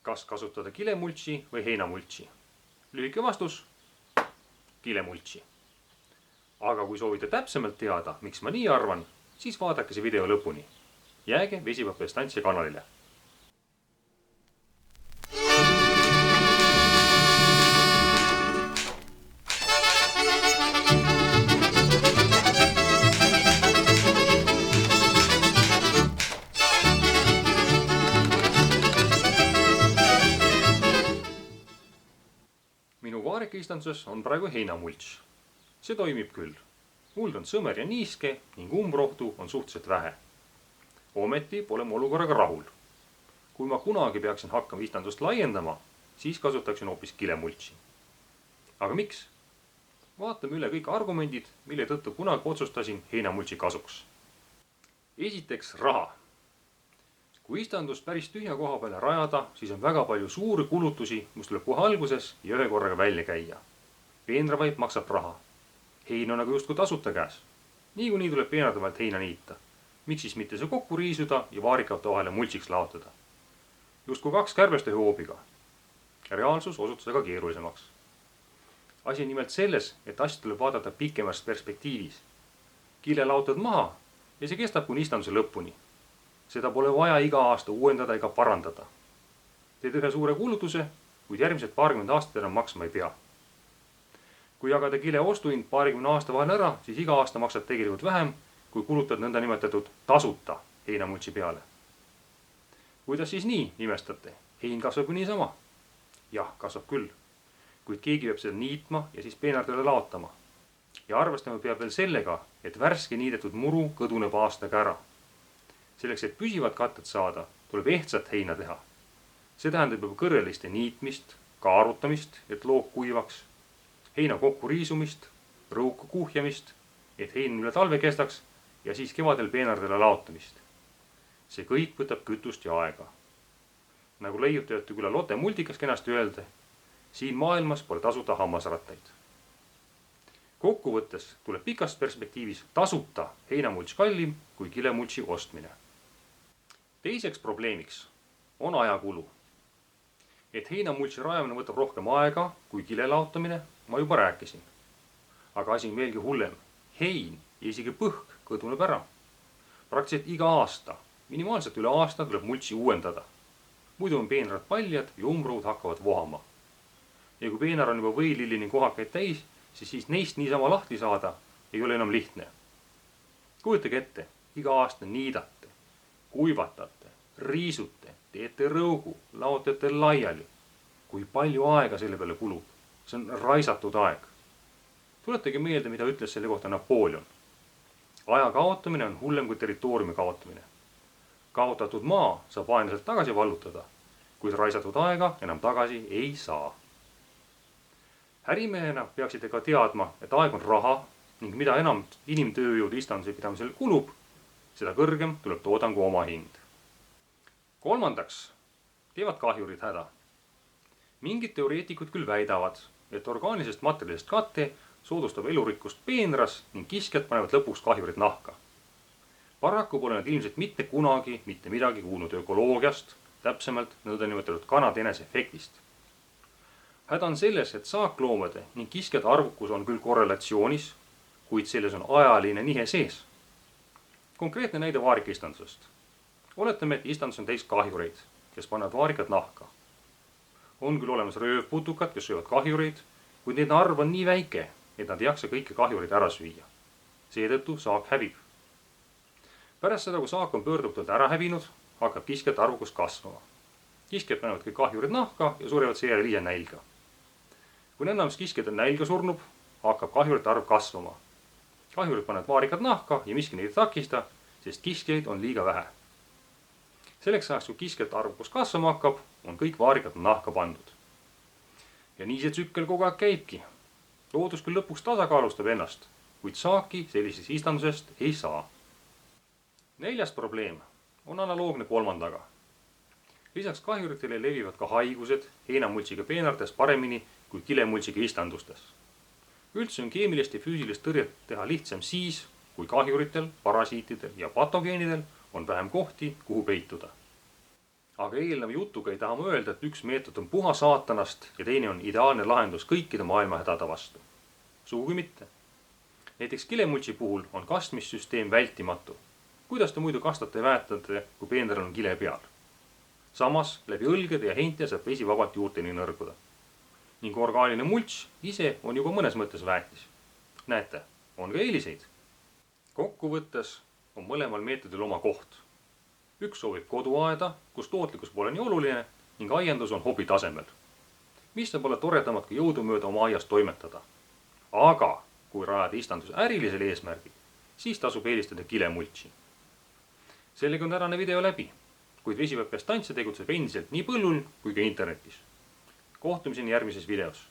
Kas kasutada kilemultsi või heinamultsi? Lühike vastus: kilemultsi. Aga kui soovite täpsemalt teada, miks ma nii arvan, siis vaadake see video lõpuni. Jääge Vesipapi Estantsia kanalile. Minu vaarikaistanduses on praegu heinamults. See toimib küll. Muld on sõmer ja niiske ning umbrohtu on suhteliselt vähe. Ometi pole ma olukorraga rahul. Kui ma kunagi peaksin hakkama istandust laiendama, siis kasutaksin hoopis kilemultsi. Aga miks? Vaatame üle kõik argumendid, mille tõttu kunagi otsustasin heinamultsi kasuks. Esiteks raha. Kui istandust päris tühja koha peale rajada, siis on väga palju suuri kulutusi, mis tuleb kohe alguses ja ühe korraga välja käia. Peenravaip maksab raha. Hein on aga justkui tasuta käes. Niikuinii tuleb peenrade vahelt heina niita. Miks siis mitte see kokku riisuda ja vaarikate vahele multsiks laotada? Justkui kaks kärbest ühe hoobiga. Reaalsus osutus aga keerulisemaks. Asi on nimelt selles, et asja tuleb vaadata pikemas perspektiivis. Kile laotad maha ja see kestab kuni istanduse lõpuni. Seda pole vaja iga aasta uuendada ega parandada. Teed ühe suure kulutuse, kuid järgmised paarkümmend aastat enam maksma ei pea. Kui jagada kile ostuhind paarikümne aasta vahel ära, siis iga aasta maksad tegelikult vähem, kui kulutad nõnda nimetatud tasuta heinamultsi peale. Kuidas siis nii nimestate? Hein kasvab ju niisama. Jah, kasvab küll. Kuid keegi peab seda niitma ja siis peenardele laotama. Ja arvestama peab veel sellega, et värske niidetud muru kõduneb aastaga ära. Selleks, et püsivat kattet saada, tuleb ehtsat heina teha. See tähendab juba kõrreliste niitmist, kaarutamist, et loog kuivaks, heina kokku riisumist, rõuku kuhjamist, et hein üle talve kestaks ja siis kevadel peenardele laotamist. See kõik võtab kütust ja aega. Nagu leiutajate küla Lotte multikas kenasti öelda, siin maailmas pole tasuta hammasrattaid. Kokkuvõttes tuleb pikast perspektiivis tasuta heinamults kallim kui kilemultsi ostmine. Teiseks probleemiks on ajakulu. Et heinamultsi rajamine võtab rohkem aega kui kile laotamine, ma juba rääkisin. Aga asi on veelgi hullem. Hein ja isegi põhk kõduneb ära. Praktiliselt iga aasta, minimaalselt üle aasta tuleb multsi uuendada. Muidu on peenrad paljad ja umbrohud hakkavad vohama. Ja kui peenar on juba võilillini kohakaid täis, siis neist niisama lahti saada ei ole enam lihtne. Kujutage ette, iga aasta niidate, kuivatate, riisute, teete rõugu, laotate laiali. Kui palju aega selle peale kulub? See on raisatud aeg. Tuletage meelde, mida ütles selle kohta Napoleon. Aja kaotamine on hullem kui territooriumi kaotamine. Kaotatud maa saab vaenlaselt tagasi vallutada, kuid raisatud aega enam tagasi ei saa. Ärimehena peaksite ka teadma, et aeg on raha ning mida enam inimtööjõud istanduse pidamisel kulub, seda kõrgem tuleb toodangu omahind. Kolmandaks, teevad kahjurid häda. Mingid teoreetikud küll väidavad, et orgaanilisest materjalist katte soodustab elurikkust peenras ning kiskjad panevad lõpuks kahjurid nahka. Paraku pole nad ilmselt mitte kunagi mitte midagi kuulnud ökoloogiast, täpsemalt nõndanimetatud kanateenese efektist. Häda on selles, et saakloomade ning kiskjate arvukus on küll korrelatsioonis, kuid selles on ajaline nihe sees. Konkreetne näide vaarikaistandusest. Oletame, et istandus on täis kahjureid, kes panevad vaarikat nahka. On küll olemas röövputukad, kes söövad kahjureid, kuid nende arv on nii väike, et nad ei jaksa kõiki kahjureid ära süüa. Seetõttu saak hävib. Pärast seda, kui saak on pöörduvalt ära hävinud, hakkab kiskjate arvukus kasvama. Kiskjad panevad kõik kahjurid nahka ja surevad seejärel ise nälga. Kui enam kiskjad on nälga surnub, hakkab kahjurite arv kasvama. Kahjurid panevad vaarikad nahka ja miski neid takista, sest kiskjaid on liiga vähe. Selleks ajaks, kui kiskjate arvukus kasvama hakkab, on kõik vaarikad nahka pandud. Ja nii see tsükkel kogu aeg käibki. Loodus küll lõpuks tasakaalustab ennast, kuid saaki sellisest istandusest ei saa. Neljas probleem on analoogne kolmandaga. Lisaks kahjuritele levivad ka haigused heinamultsiga peenartes paremini kui kilemultsiga istandustes. Üldse on keemilist ja füüsilist tõrjet teha lihtsam siis, kui kahjuritel, parasiitidel ja patogeenidel on vähem kohti, kuhu peituda. Aga eelneva jutuga ei taha ma öelda, et üks meetod on puha saatanast ja teine on ideaalne lahendus kõikide maailma hädade vastu. Sugugi mitte. Näiteks kilemultsi puhul on kastmissüsteem vältimatu. Kuidas te muidu kastate ja väetate, kui peenral on kile peal? Samas läbi õlgede ja heinte saab vesi vabalt juurteni nõrguda. Ning orgaaniline mults ise on juba mõnes mõttes väetis. Näete, on ka eeliseid. Kokkuvõttes on mõlemal meetodil oma koht. Üks soovib koduaeda, kus tootlikkus pole nii oluline ning aiandus on hobi tasemel. Mis saab olla toredamat kui jõudumööda oma aias toimetada. Aga kui rajada istandus ärilisel eesmärgil, siis tasub eelistada kilemultsi. Sellega on tänane video läbi, kuid Vesipäpp Estantse tegutseb endiselt nii põllul kui ka internetis. Kohtumiseni järgmises videos.